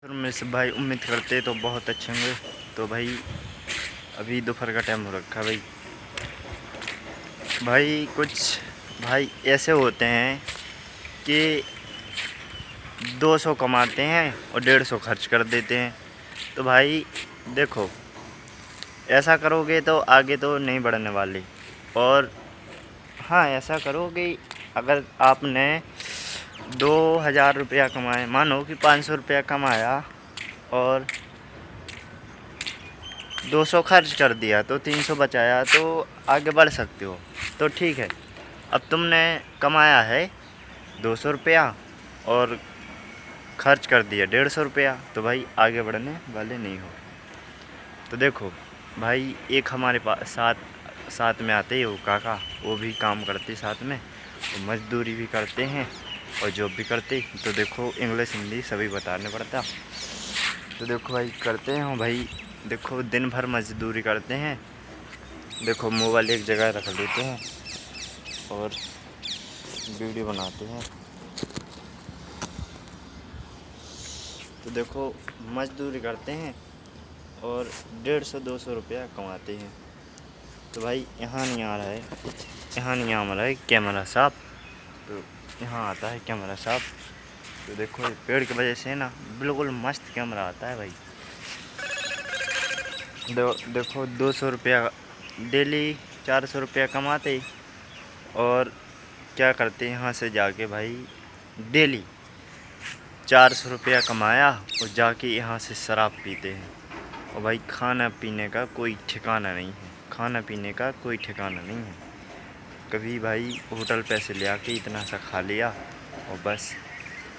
फिर में से भाई उम्मीद करते तो बहुत अच्छे होंगे। तो भाई अभी दोपहर का टाइम हो रखा भाई कुछ भाई ऐसे होते हैं कि 200 कमाते हैं और 150 खर्च कर देते हैं। तो भाई देखो, ऐसा करोगे तो आगे तो नहीं बढ़ने वाली। और हाँ, ऐसा करो कि अगर आपने 2000 रुपया कमाए, मानो कि 500 रुपया कमाया और 200 खर्च कर दिया तो 300 बचाया, तो आगे बढ़ सकते हो। तो ठीक है, अब तुमने कमाया है 200 रुपया और खर्च कर दिया 150 रुपया, तो भाई आगे बढ़ने वाले नहीं हो। तो देखो भाई, एक हमारे पास साथ में आते ही वो काका, वो भी काम करते साथ में, वो मजदूरी भी करते हैं और जॉब भी करते। तो देखो, इंग्लिश हिंदी सभी बताने पड़ता। तो देखो भाई, करते हैं भाई, देखो दिन भर मजदूरी करते हैं। देखो मोबाइल एक जगह रख लेते हैं और वीडियो बनाते हैं। तो देखो मजदूरी करते हैं और 150-200 रुपया कमाते हैं। तो भाई यहाँ नहीं आ रहा है, यहाँ नहीं आ रहा है कैमरा साफ। तो यहाँ आता है कैमरा साफ। तो देखो पेड़ की वजह से ना बिल्कुल मस्त कैमरा आता है भाई। देखो 200 रुपया डेली, 400 रुपया कमाते और क्या करते हैं, यहाँ से जाके भाई डेली 400 रुपया कमाया और जाके यहाँ से शराब पीते हैं। और भाई खाना पीने का कोई ठिकाना नहीं है, खाना पीने का कोई ठिकाना नहीं है। कभी भाई होटल पैसे ले आके इतना सा खा लिया और बस।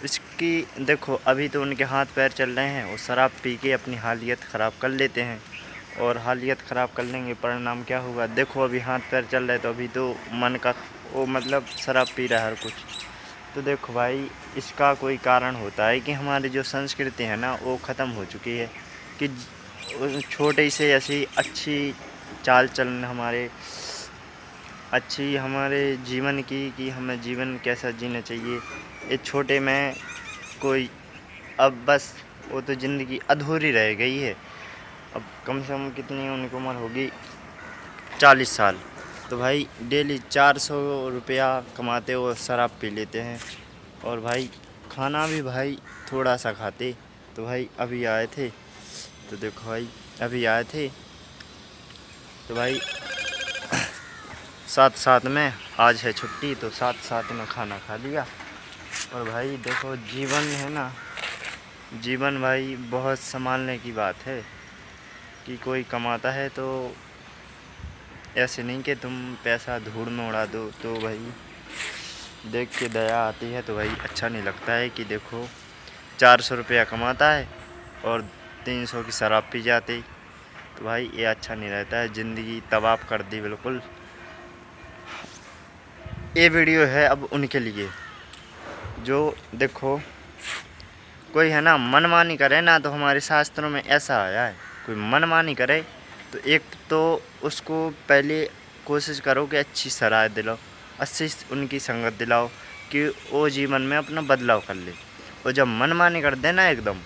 इसकी देखो, अभी तो उनके हाथ पैर चल रहे हैं, वो शराब पी के अपनी हालियत ख़राब कर लेते हैं। और हालियत ख़राब कर लेंगे, परिणाम क्या होगा? देखो अभी हाथ पैर चल रहे, तो अभी तो मन का वो मतलब शराब पी रहा है हर कुछ। तो देखो भाई, इसका कोई कारण होता है कि हमारी जो संस्कृति है ना, वो ख़त्म हो चुकी है। कि छोटे से ऐसी अच्छी चाल चलन हमारे जीवन की, कि हमें जीवन कैसा जीना चाहिए, ये छोटे में कोई, अब बस वो तो ज़िंदगी अधूरी रह गई है। अब कम से कम कितनी उनकी उम्र होगी, 40 साल। तो भाई डेली 400 रुपया कमाते और शराब पी लेते हैं। और भाई खाना भी भाई थोड़ा सा खाते। तो भाई अभी आए थे, तो देखो भाई अभी आए थे, तो भाई साथ में आज है छुट्टी, तो साथ में खाना खा लिया। और भाई देखो, जीवन है ना, जीवन भाई बहुत संभालने की बात है। कि कोई कमाता है तो ऐसे नहीं कि तुम पैसा धूड़ में उड़ा दो। तो भाई देख के दया आती है। तो भाई अच्छा नहीं लगता है कि देखो 400 रुपया कमाता है और 300 की शराब पी जाती। तो भाई ये अच्छा नहीं रहता है, ज़िंदगी तबाह कर दी बिल्कुल। ये वीडियो है अब उनके लिए जो देखो, कोई है ना मनमानी करे ना, तो हमारे शास्त्रों में ऐसा आया है, कोई मनमानी करे तो एक तो उसको पहले कोशिश करो कि अच्छी सराह दिलाओ, अच्छी उनकी संगत दिलाओ कि वो जीवन में अपना बदलाव कर ले। और जब मनमानी कर देना एकदम,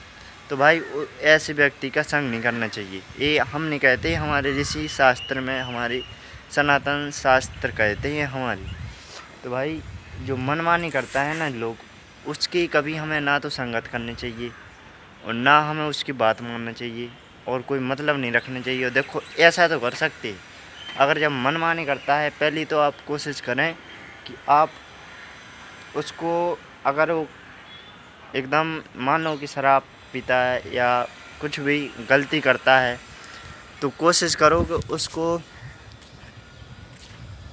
तो भाई ऐसे व्यक्ति का संग नहीं करना चाहिए। ये हम नहीं कहते, हमारे ऋषि शास्त्र में, हमारी सनातन शास्त्र कहते हैं हमारी। तो भाई जो मनमानी करता है ना लोग, उसकी कभी हमें ना तो संगत करनी चाहिए और ना हमें उसकी बात मानना चाहिए और कोई मतलब नहीं रखना चाहिए। और देखो ऐसा तो कर सकते, अगर जब मनमानी करता है, पहली तो आप कोशिश करें कि आप उसको, अगर वो एकदम मानो कि शराब पीता है या कुछ भी गलती करता है, तो कोशिश करो कि उसको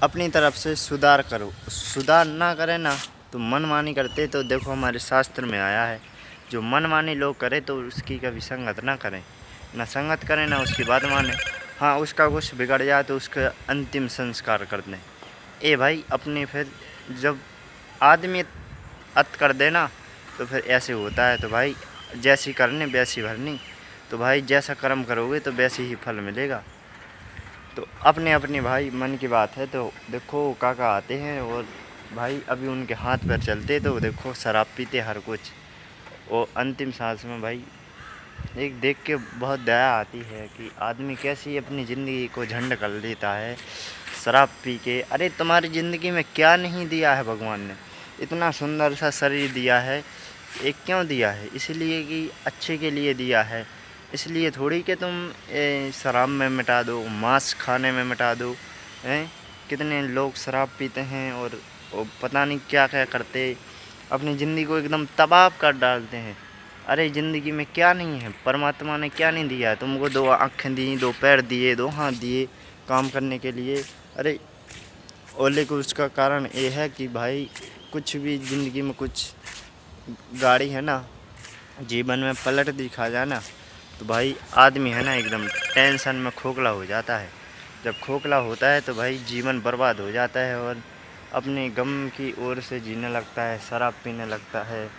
अपनी तरफ से सुधार करो। सुधार ना करे ना, तो मनमानी करते, तो देखो हमारे शास्त्र में आया है, जो मनमानी लोग करे तो उसकी कभी संगत ना करें, ना संगत करें ना उसकी बात माने। हाँ, उसका कुछ बिगड़ जाए तो उसका अंतिम संस्कार कर दें। ए भाई अपने फिर जब आदमी अत कर देना, तो फिर ऐसे होता है। तो भाई जैसी करनी वैसी भरनी। तो भाई जैसा कर्म करोगे तो वैसे ही फल मिलेगा। तो अपने अपने भाई मन की बात है। तो देखो काका आते हैं और भाई अभी उनके हाथ पैर चलते, तो देखो शराब पीते हर कुछ। वो अंतिम सांस में भाई एक देख के बहुत दया आती है कि आदमी कैसी अपनी ज़िंदगी को झंड कर देता है शराब पी के। अरे तुम्हारी ज़िंदगी में क्या नहीं दिया है भगवान ने, इतना सुंदर सा शरीर दिया है। एक क्यों दिया है? इसलिए कि अच्छे के लिए दिया है, इसलिए थोड़ी कि तुम शराब में मिटा दो, मांस खाने में मिटा दो। हैं कितने लोग शराब पीते हैं और पता नहीं क्या क्या करते, अपनी ज़िंदगी को एकदम तबाह कर डालते हैं। अरे ज़िंदगी में क्या नहीं है? परमात्मा ने क्या नहीं दिया? तुमको 2 आँखें दी, 2 पैर दिए, 2 हाथ दिए काम करने के लिए। अरे ओले को उसका कारण ये है कि भाई कुछ भी ज़िंदगी में कुछ गाड़ी है ना, जीवन में पलट दिखा जाए ना, तो भाई आदमी है ना एकदम टेंशन में खोखला हो जाता है। जब खोखला होता है तो भाई जीवन बर्बाद हो जाता है और अपने गम की ओर से जीने लगता है, शराब पीने लगता है।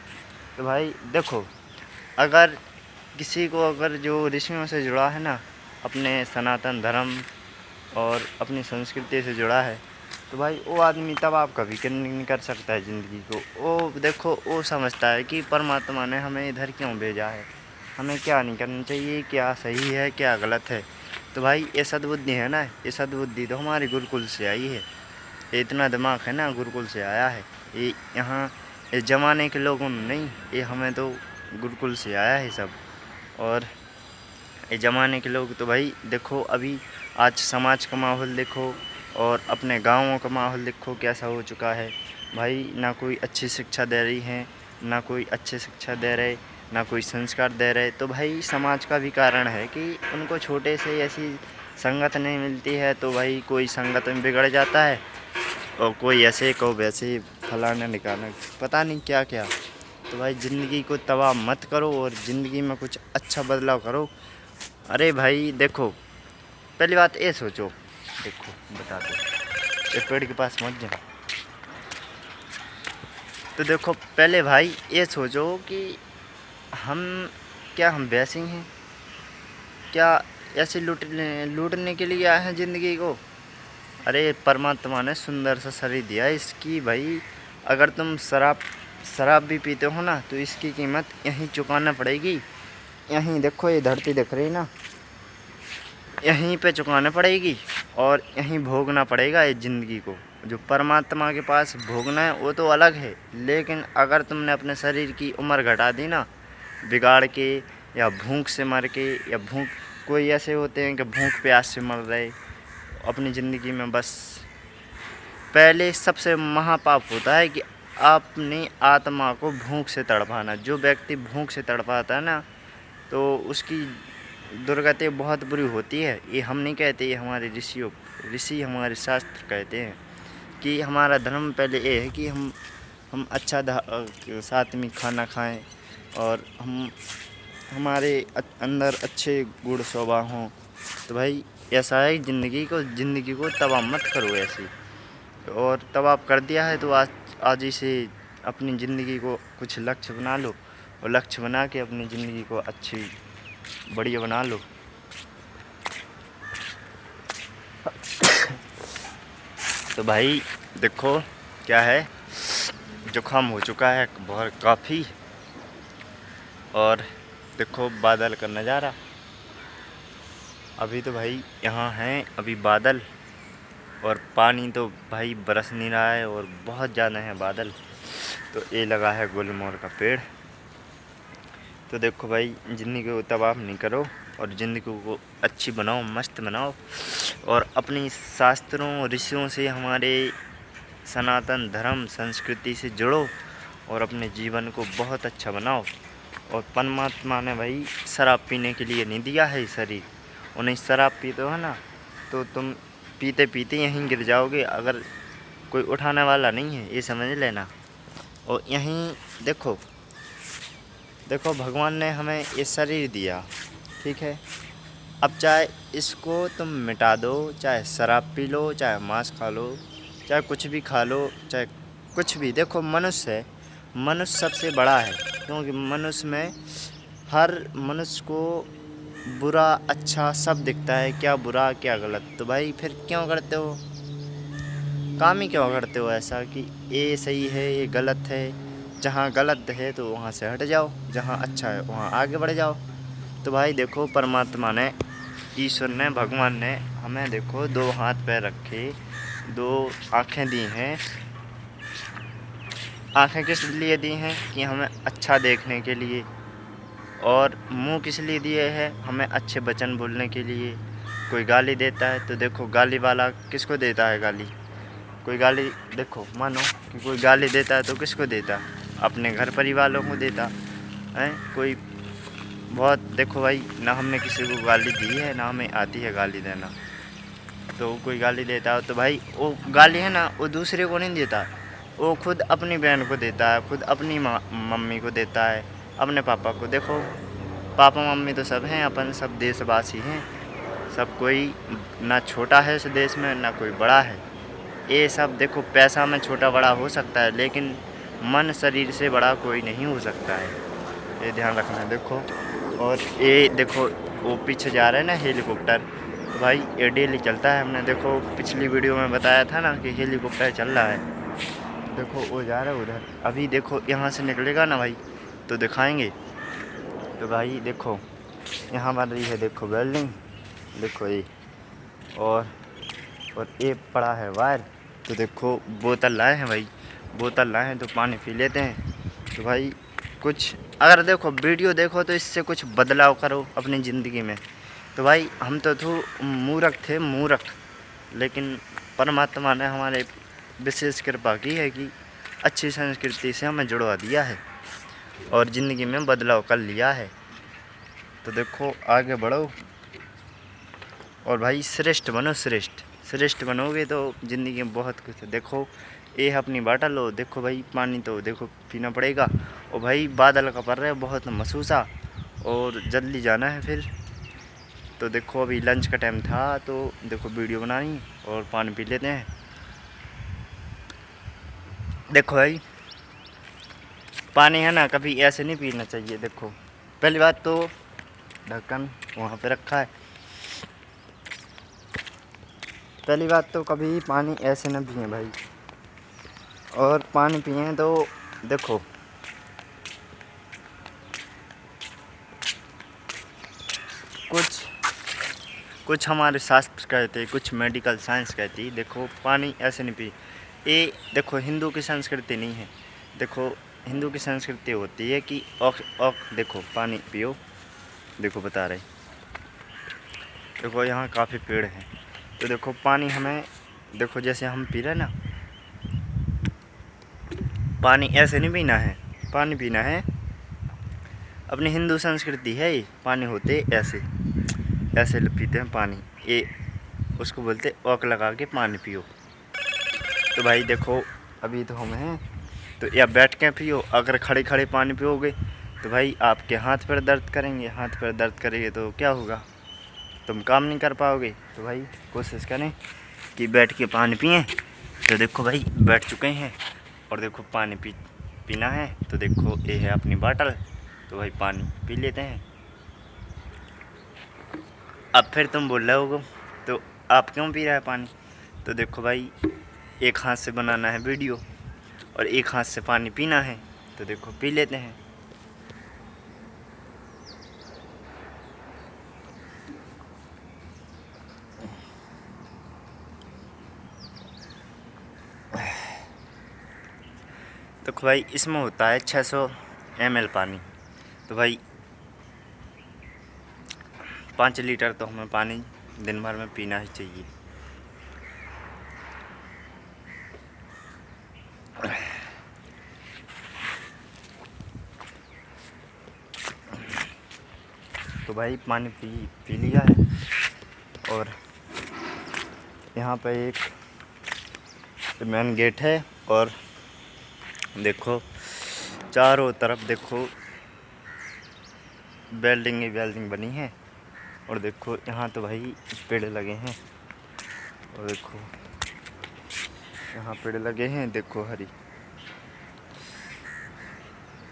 तो भाई देखो, अगर किसी को अगर जो ऋषियों से जुड़ा है ना, अपने सनातन धर्म और अपनी संस्कृति से जुड़ा है, तो भाई वो आदमी तब आप कभी नहीं कर सकता है ज़िंदगी को। वो देखो वो समझता है कि परमात्मा ने हमें इधर क्यों भेजा है, हमें क्या नहीं करना चाहिए, क्या सही है क्या गलत है। तो भाई ये सद्बुद्धि है ना, ये सद्बुद्धि तो हमारे गुरुकुल से आई है। ये इतना दिमाग है ना गुरुकुल से आया है। ये यहाँ इस ज़माने के लोगों में नहीं, ये हमें तो गुरुकुल से आया है सब। और इस ज़माने के लोग तो भाई देखो अभी आज समाज का माहौल देखो और अपने गाँवों का माहौल देखो कैसा हो चुका है। भाई ना कोई अच्छी शिक्षा दे रही है, ना कोई अच्छी शिक्षा दे रहे, ना कोई संस्कार दे रहे। तो भाई समाज का भी कारण है कि उनको छोटे से ऐसी संगत नहीं मिलती है, तो भाई कोई संगत में बिगड़ जाता है और कोई ऐसे को वैसे फलाना निकालना पता नहीं क्या क्या। तो भाई ज़िंदगी को तबाह मत करो और ज़िंदगी में कुछ अच्छा बदलाव करो। अरे भाई देखो, पहली बात ये सोचो, देखो बता दो, ये पेड़ के पास मत जाओ। तो देखो पहले भाई ये सोचो कि हम क्या हम वैसे हैं क्या, ऐसे लूटने के लिए आए हैं ज़िंदगी को? अरे परमात्मा ने सुंदर सा शरीर दिया है इसकी भाई, अगर तुम शराब भी पीते हो ना तो इसकी कीमत यहीं चुकाना पड़ेगी। यहीं देखो ये धरती दिख रही ना, यहीं पे चुकाना पड़ेगी और यहीं भोगना पड़ेगा इस ज़िंदगी को। जो परमात्मा के पास भोगना है वो तो अलग है, लेकिन अगर तुमने अपने शरीर की उम्र घटा दी ना बिगाड़ के, या भूख से मर के, या भूख कोई ऐसे होते हैं कि भूख प्यास से मर रहे अपनी ज़िंदगी में। बस पहले सबसे महापाप होता है कि अपनी आत्मा को भूख से तड़पाना। जो व्यक्ति भूख से तड़पाता है ना तो उसकी दुर्गति बहुत बुरी होती है। ये हम नहीं कहते, ये हमारे ऋषि हमारे शास्त्र कहते हैं कि हमारा धर्म पहले ये है कि हम अच्छा सात्विक खाना खाएं और हमारे अंदर अच्छे गुण स्वभाव हों। तो भाई ऐसा है ज़िंदगी को तबाह मत करो ऐसी। और तबाह कर दिया है तो आज ही से अपनी ज़िंदगी को कुछ लक्ष्य बना लो और लक्ष्य बना के अपनी ज़िंदगी को अच्छी बढ़िया बना लो। तो भाई देखो क्या है, जुकाम हो चुका है बहुत काफ़ी। और देखो बादल का नज़ारा, अभी तो भाई यहाँ हैं अभी बादल और पानी तो भाई बरस नहीं रहा है और बहुत ज़्यादा है बादल। तो ये लगा है गुलमोहर का पेड़। तो देखो भाई ज़िंदगी को तबाह नहीं करो और ज़िंदगी को अच्छी बनाओ, मस्त बनाओ और अपनी शास्त्रों ऋषियों से, हमारे सनातन धर्म संस्कृति से जुड़ो और अपने जीवन को बहुत अच्छा बनाओ। और परमात्मा ने भाई शराब पीने के लिए नहीं दिया है शरीर। उन्हें शराब पीते हो ना तो तुम पीते पीते यहीं गिर जाओगे, अगर कोई उठाने वाला नहीं है, ये समझ लेना। और यहीं देखो भगवान ने हमें ये शरीर दिया, ठीक है। अब चाहे इसको तुम मिटा दो, चाहे शराब पी लो, चाहे मांस खा लो, चाहे कुछ भी खा लो, चाहे कुछ भी। देखो मनुष्य सबसे बड़ा है, क्योंकि मनुष्य में हर मनुष्य को बुरा अच्छा सब दिखता है, क्या बुरा क्या गलत। तो भाई फिर क्यों करते हो काम ही, क्यों करते हो ऐसा कि ये सही है ये गलत है? जहाँ गलत है तो वहाँ से हट जाओ, जहाँ अच्छा है वहाँ आगे बढ़ जाओ। तो भाई देखो परमात्मा ने, ईश्वर ने, भगवान ने हमें देखो 2 हाथ पैर रखे, 2 आँखें दी हैं। आँखें किस लिए दी हैं कि हमें अच्छा देखने के लिए, और मुंह किस लिए दिए हैं, हमें अच्छे वचन बोलने के लिए। कोई गाली देता है तो देखो गाली वाला किसको देता है गाली, कोई गाली देखो मानो कि कोई गाली देता है तो किसको देता, अपने घर परिवार वालों को देता है। कोई बहुत देखो भाई, ना हमने किसी को गाली दी है ना हमें आती है गाली देना, तो कोई गाली देता है तो भाई वो गाली है ना वो दूसरे को नहीं देता, वो खुद अपनी बहन को देता है, खुद अपनी मम्मी को देता है, अपने पापा को। देखो पापा मम्मी तो सब हैं, अपन सब देशवासी हैं, सब कोई ना छोटा है इस देश में ना कोई बड़ा है। ये सब देखो पैसा में छोटा बड़ा हो सकता है, लेकिन मन शरीर से बड़ा कोई नहीं हो सकता है, ये ध्यान रखना। देखो और ये देखो वो पीछे जा रहा है ना हेलीकॉप्टर, तो भाई ये डेली चलता है। हमने देखो पिछली वीडियो में बताया था ना कि हेलीकॉप्टर चल रहा है, देखो वो जा रहा है उधर। अभी देखो यहाँ से निकलेगा ना भाई तो दिखाएंगे। तो भाई देखो यहाँ बन रही है देखो बिल्डिंग, देखो ये, और ये पड़ा है वायर। तो देखो बोतल लाए हैं भाई, बोतल लाए हैं तो पानी पी लेते हैं। तो भाई कुछ अगर देखो वीडियो देखो तो इससे कुछ बदलाव करो अपनी ज़िंदगी में। तो भाई हम तो मूर्ख थे मूर्ख, लेकिन परमात्मा ने हमारे विशेष कृपा की है कि अच्छी संस्कृति से हमें जुड़वा दिया है और ज़िंदगी में बदलाव कर लिया है। तो देखो आगे बढ़ो और भाई श्रेष्ठ बनो, श्रेष्ठ बनोगे तो ज़िंदगी में बहुत कुछ है। देखो ये अपनी बाटल हो, देखो भाई पानी तो देखो पीना पड़ेगा। और भाई बादल का पड़ रहा है बहुत महसूसा, और जल्दी जाना है फिर। तो देखो अभी लंच का टाइम था तो देखो वीडियो बनानी और पानी पी लेते हैं। देखो भाई पानी है ना कभी ऐसे नहीं पीना चाहिए। देखो पहली बात तो ढक्कन वहाँ पे रखा है, पहली बात तो कभी पानी ऐसे न पिए भाई, और पानी पिए तो देखो कुछ हमारे शास्त्र कहते, कुछ मेडिकल साइंस कहती देखो पानी ऐसे नहीं पी। ये देखो हिंदू की संस्कृति नहीं है। देखो हिंदू की संस्कृति होती है कि देखो पानी पियो, देखो बता रहे, देखो यहाँ काफ़ी पेड़ हैं तो देखो पानी हमें देखो जैसे हम पी रहे ना, पानी ऐसे नहीं पीना है, पानी पीना है अपनी हिंदू संस्कृति है ये। पानी होते ऐसे ऐसे पीते हैं पानी, ये उसको बोलते औक लगा के पानी पियो। तो भाई देखो अभी तो हम हैं तो या बैठ के पियो, अगर खड़े खड़े पानी पियोगे तो भाई आपके हाथ पैर दर्द करेंगे, हाथ पैर दर्द करेंगे तो क्या होगा, तुम काम नहीं कर पाओगे। तो भाई कोशिश करें कि बैठ के पानी पिएं। तो देखो भाई बैठ चुके हैं और देखो पानी पीना है। तो देखो ये है अपनी बोतल, तो भाई पानी पी लेते हैं। अब फिर तुम बोल रहे हो तो आप क्यों पी रहा है पानी, तो देखो भाई एक हाथ से बनाना है वीडियो और एक हाथ से पानी पीना है, तो देखो पी लेते हैं। तो भाई इसमें होता है 600 ml पानी, तो भाई 5 लीटर तो हमें पानी दिन भर में पीना ही चाहिए। तो भाई पानी पी लिया है और यहाँ पे एक मेन गेट है और देखो चारों तरफ देखो बिल्डिंग बनी है। और देखो यहाँ तो भाई पेड़ लगे हैं और देखो यहाँ पेड़ लगे हैं, देखो हरी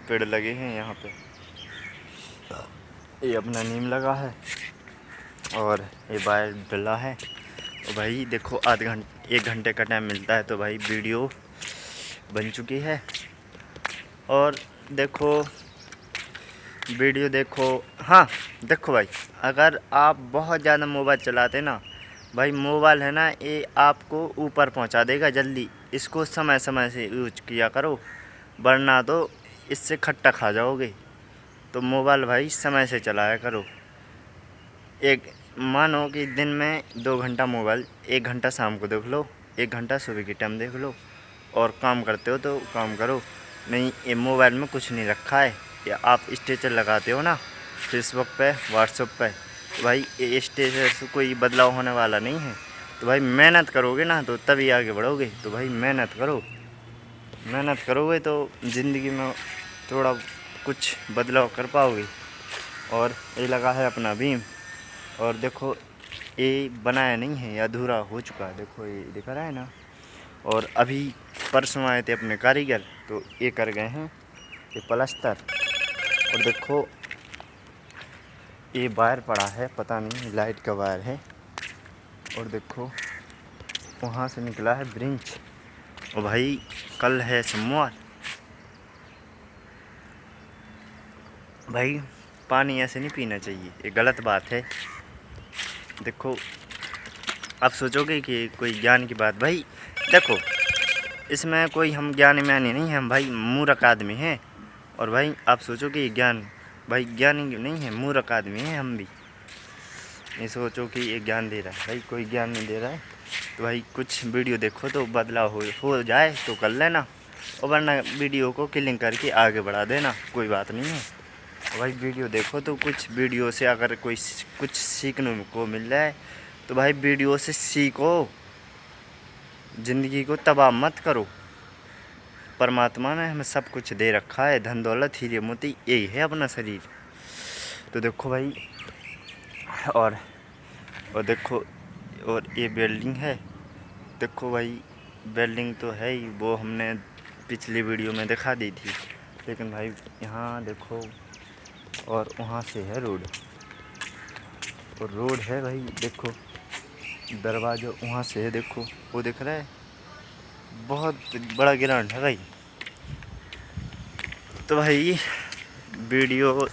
पेड़ लगे हैं यहाँ पे, ये अपना नीम लगा है और ये वायर डला है। और भाई देखो 1 घंटे का टाइम मिलता है तो भाई वीडियो बन चुकी है। और देखो वीडियो देखो। हाँ देखो भाई, अगर आप बहुत ज़्यादा मोबाइल चलाते ना भाई, मोबाइल है ना ये आपको ऊपर पहुंचा देगा जल्दी। इसको समय समय से यूज किया करो, वरना तो इससे खट्टा खा जाओगे। तो मोबाइल भाई समय से चलाया करो। एक मानो कि दिन में 2 घंटा मोबाइल, 1 घंटा शाम को देख लो, 1 घंटा सुबह के टाइम देख लो। और काम करते हो तो काम करो, नहीं ये मोबाइल में कुछ नहीं रखा है। या आप स्टेटस लगाते हो ना फेसबुक पे, व्हाट्सएप पे, तो भाई ये स्टेटस से कोई बदलाव होने वाला नहीं है। तो भाई मेहनत करोगे ना तो तभी आगे बढ़ोगे। तो भाई मेहनत करो, मेहनत करोगे तो ज़िंदगी में थोड़ा कुछ बदलाव कर पाओगे। और ये लगा है अपना भीम। और देखो ये बनाया नहीं है, ये अधूरा हो चुका है। देखो ये दिख रहा है ना। और अभी परसों आए थे अपने कारीगर, तो ये कर गए हैं ये प्लास्टर। और देखो ये वायर पड़ा है, पता नहीं लाइट का वायर है। और देखो वहाँ से निकला है ब्रिंच। और भाई कल है सोमवार। भाई पानी ऐसे नहीं पीना चाहिए, ये गलत बात है। देखो आप सोचोगे कि कोई ज्ञान की बात, भाई देखो इसमें कोई हम ज्ञानी म्यानी नहीं हैं, हम भाई मूर्ख आदमी हैं। और भाई आप सोचो कि ज्ञान, भाई ज्ञानी नहीं है, मूर्ख आदमी हैं हम भी। ये सोचो कि ये ज्ञान दे रहा है, भाई कोई ज्ञान नहीं दे रहा है। तो भाई कुछ वीडियो देखो तो बदलाव हो जाए तो कर लेना, और वरना वीडियो को क्लिक करके आगे बढ़ा देना, कोई बात नहीं है। भाई वीडियो देखो तो कुछ वीडियो से अगर कोई कुछ सीखने को मिल रहा है तो भाई वीडियो से सीखो। ज़िंदगी को तबाह मत करो। परमात्मा ने हमें सब कुछ दे रखा है, धन दौलत हीरे मोती, यही है अपना शरीर। तो देखो भाई, और देखो, और ये बिल्डिंग है। देखो भाई बिल्डिंग तो है ही, वो हमने पिछली वीडियो में दिखा दी थी। लेकिन भाई यहाँ देखो, और वहाँ से है रोड, और रोड है भाई। देखो दरवाज़ा वहाँ से है, देखो वो दिख रहा है, बहुत बड़ा ग्राउंड है भाई। तो भाई वीडियो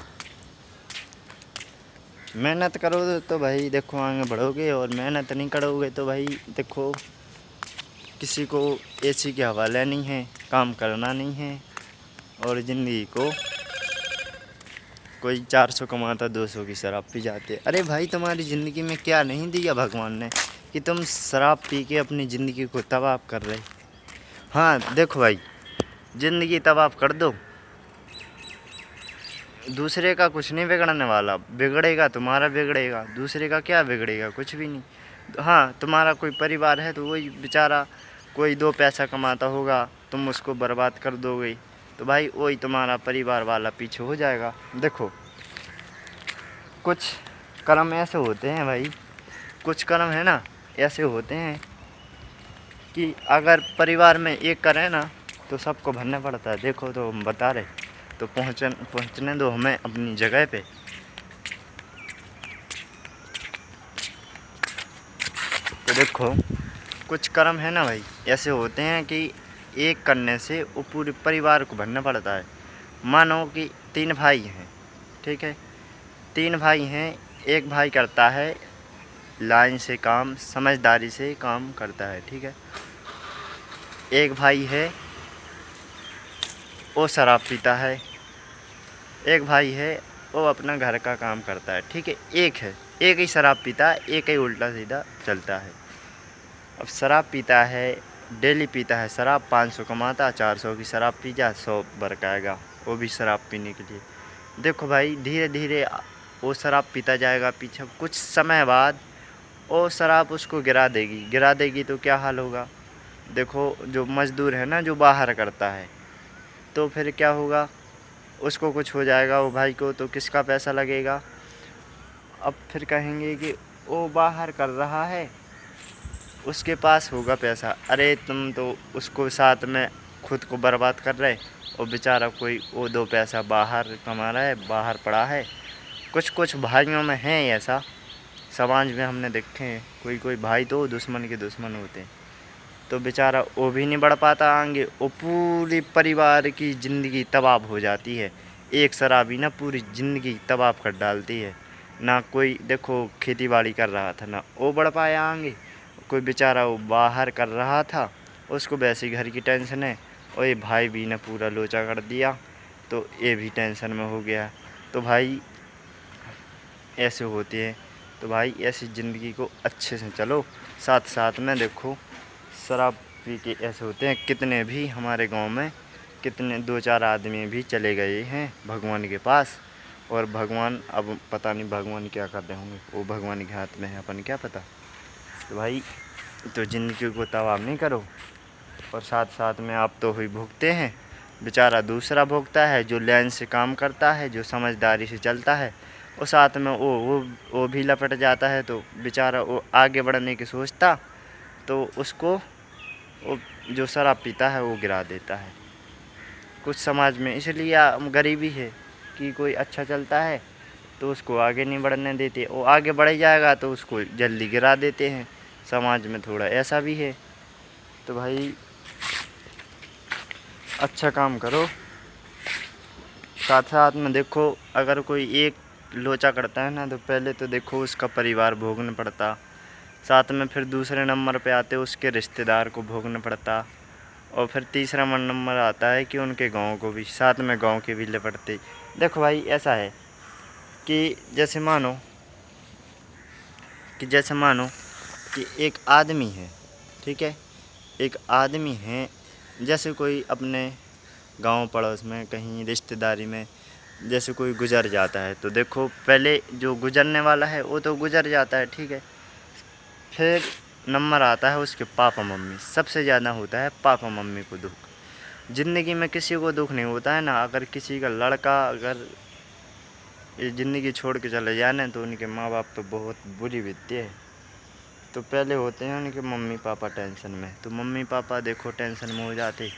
मेहनत करो तो भाई देखो आगे बढ़ोगे, और मेहनत नहीं करोगे तो भाई देखो किसी को एसी के हवाले नहीं है, काम करना नहीं है। और ज़िंदगी को कोई 400 कमाता 200 की शराब पी जाते। अरे भाई तुम्हारी ज़िंदगी में क्या नहीं दिया भगवान ने कि तुम शराब पी के अपनी ज़िंदगी को तबाह कर रहे। हाँ देखो भाई, ज़िंदगी तबाह कर दो, दूसरे का कुछ नहीं बिगड़ने वाला, बिगड़ेगा तुम्हारा बिगड़ेगा, दूसरे का क्या बिगड़ेगा, कुछ भी नहीं। हाँ तुम्हारा कोई परिवार है तो वही बेचारा कोई 2 पैसा कमाता होगा, तुम उसको बर्बाद कर दोगे, तो भाई वही तुम्हारा परिवार वाला पीछे हो जाएगा। देखो कुछ कर्म ऐसे होते हैं भाई, कुछ कर्म है ना ऐसे होते हैं कि अगर परिवार में एक करें ना तो सबको भरना पड़ता है। देखो तो हम बता रहे, तो पहुँचने दो हमें अपनी जगह पे। तो देखो कुछ कर्म है ना भाई ऐसे होते हैं कि एक करने से वो पूरे परिवार को भरना पड़ता है। मानो कि 3 भाई हैं, ठीक है, 3 भाई हैं, एक भाई करता है लाइन से काम, समझदारी से काम करता है, ठीक है। एक भाई है वो शराब पीता है, एक भाई है वो अपना घर का काम करता है, ठीक है। एक ही शराब पीता है, एक ही उल्टा सीधा चलता है। अब शराब पीता है, डेली पीता है शराब, 500 कमाता, 400 की शराब पी जा, 100 बरकाएगा वो भी शराब पीने के लिए। देखो भाई धीरे धीरे वो शराब पीता जाएगा, पीछे कुछ समय बाद वो शराब उसको गिरा देगी तो क्या हाल होगा। देखो जो मज़दूर है ना, जो बाहर करता है, तो फिर क्या होगा, उसको कुछ हो जाएगा वो भाई को, तो किसका पैसा लगेगा। अब फिर कहेंगे कि वो बाहर कर रहा है, उसके पास होगा पैसा। अरे तुम तो उसको साथ में खुद को बर्बाद कर रहे, और बेचारा कोई वो 2 पैसा बाहर कमा रहा है, बाहर पड़ा है। कुछ भाइयों में है ऐसा, समाज में हमने देखे हैं, कोई भाई तो दुश्मन के दुश्मन होते हैं, तो बेचारा वो भी नहीं बढ़ पाता आगे, वो पूरी परिवार की ज़िंदगी तबाह हो जाती है। एक शराबी ना पूरी ज़िंदगी तबाह कर डालती है। ना कोई देखो खेती बाड़ी कर रहा था ना वो बढ़ पाया आगे, कोई बेचारा वो बाहर कर रहा था उसको वैसे ही घर की टेंशन है, और ये भाई भी ने पूरा लोचा कर दिया तो ये भी टेंशन में हो गया। तो भाई ऐसे होते हैं। तो भाई ऐसी ज़िंदगी को अच्छे से चलो, साथ साथ में देखो शराब पी के ऐसे होते हैं। कितने भी हमारे गांव में कितने 2-4 आदमी भी चले गए हैं भगवान के पास, और भगवान अब पता नहीं भगवान क्या कर रहे होंगे, वो भगवान के हाथ में है, अपन क्या पता। तो भाई तो ज़िंदगी को तबाह नहीं करो, और साथ साथ में आप तो हुई भुगते हैं, बेचारा दूसरा भुगता है जो लाइन से काम करता है, जो समझदारी से चलता है, और साथ में वो भी लपट जाता है। तो बेचारा वो आगे बढ़ने की सोचता तो उसको वो जो शराब पीता है वो गिरा देता है। कुछ समाज में इसलिए गरीबी है कि कोई अच्छा चलता है तो उसको आगे नहीं बढ़ने देते, वो आगे बढ़ जाएगा तो उसको जल्दी गिरा देते हैं। समाज में थोड़ा ऐसा भी है। तो भाई अच्छा काम करो, साथ साथ में देखो अगर कोई एक लोचा करता है ना तो पहले तो देखो उसका परिवार भोगना पड़ता, साथ में फिर दूसरे नंबर पे आते उसके रिश्तेदार को भोगना पड़ता, और फिर तीसरा नंबर आता है कि उनके गांव को भी, साथ में गांव के भी लपटते। देखो भाई ऐसा है कि जैसे मानो कि एक आदमी है, ठीक है, एक आदमी है, जैसे कोई अपने गांव पड़ोस में कहीं रिश्तेदारी में जैसे कोई गुजर जाता है, तो देखो पहले जो गुजरने वाला है वो तो गुजर जाता है, ठीक है, फिर नंबर आता है उसके पापा मम्मी। सबसे ज़्यादा होता है पापा मम्मी को दुख। ज़िंदगी में किसी को दुख नहीं होता है ना, अगर किसी का लड़का अगर ये ज़िंदगी छोड़ के चले जाए ना तो उनके माँ बाप तो बहुत बुरी बीतती है। तो पहले होते हैं उनके मम्मी पापा टेंशन में, तो मम्मी पापा देखो टेंशन में हो जाते,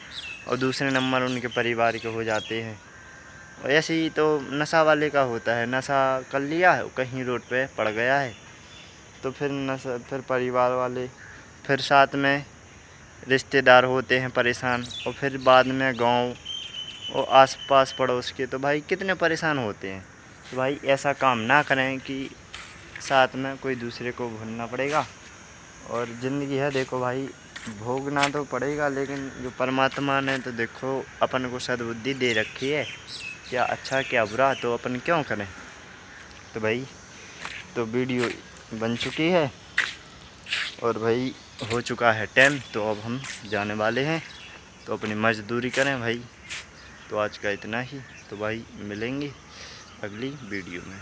और दूसरे नंबर उनके परिवार के हो जाते हैं। और ऐसे ही तो नशा वाले का होता है, नशा कर लिया है कहीं रोड पे पड़ गया है तो फिर नशा, फिर परिवार वाले, फिर साथ में रिश्तेदार होते हैं परेशान, और फिर बाद में गांव और आसपास पड़ोस के, तो भाई कितने परेशान होते हैं। तो भाई ऐसा काम ना करें कि साथ में कोई दूसरे को भूलना पड़ेगा। और ज़िंदगी है देखो भाई, भोगना तो पड़ेगा, लेकिन जो परमात्मा ने तो देखो अपन को सद्बुद्धि दे रखी है, क्या अच्छा क्या बुरा, तो अपन क्यों करें। तो भाई तो वीडियो बन चुकी है और भाई हो चुका है टाइम, तो अब हम जाने वाले हैं, तो अपनी मजदूरी करें भाई। तो आज का इतना ही, तो भाई मिलेंगे अगली वीडियो में।